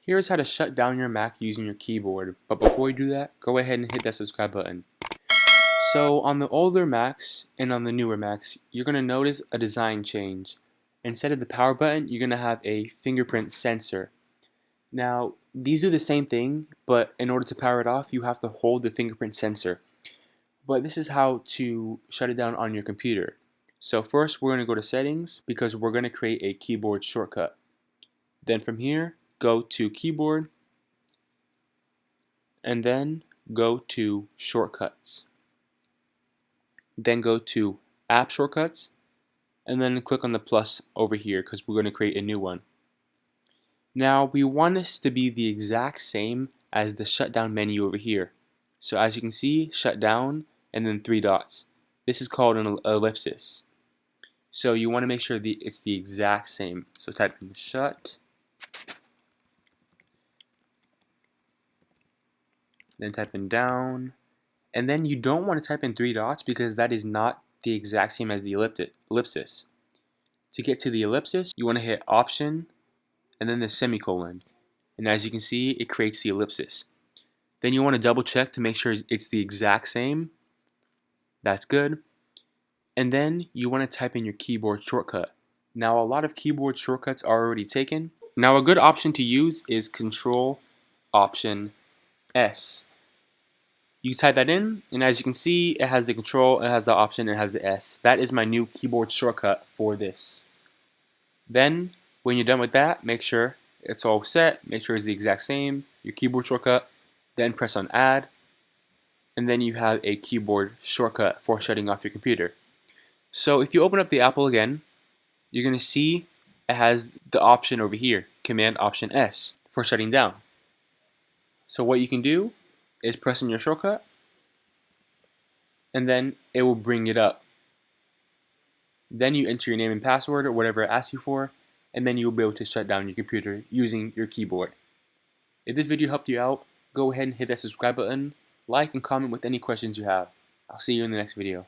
Here's how to shut down your Mac using your keyboard, but before you do that, go ahead and hit that subscribe button. So on the older Macs and on the newer Macs, you're going to notice a design change. Instead of the power button, you're going to have a fingerprint sensor. Now, these do the same thing, but in order to power it off, you have to hold the fingerprint sensor. But this is how to shut it down on your computer. So first, we're going to go to settings because we're going to create a keyboard shortcut. Then from here, go to keyboard and then go to shortcuts. Then go to app shortcuts and then click on the plus over here because we're going to create a new one. Now we want this to be the exact same as the shutdown menu over here. So as you can see, shut down and then 3 dots. This is called an ellipsis. So you want to make sure it's the exact same. So type in shut, then type in down, and then you don't want to type in 3 dots because that is not the exact same as the ellipsis. To get to the ellipsis, you want to hit Option and then the semicolon. And as you can see, it creates the ellipsis. Then you want to double check to make sure it's the exact same. That's good. And then you want to type in your keyboard shortcut. Now a lot of keyboard shortcuts are already taken. Now a good option to use is Control Option S. You type that in, and as you can see, it has the control, it has the option, it has the S. That is my new keyboard shortcut for this. Then, when you're done with that, make sure it's all set, make sure it's the exact same, your keyboard shortcut, then press on Add, and then you have a keyboard shortcut for shutting off your computer. So if you open up the Apple again, you're going to see it has the option over here, Command Option S, for shutting down. So what you can do is press on your shortcut and then it will bring it up. Then you enter your name and password or whatever it asks you for, and then you'll be able to shut down your computer using your keyboard. If this video helped you out, go ahead and hit that subscribe button, like and comment with any questions you have. I'll see you in the next video.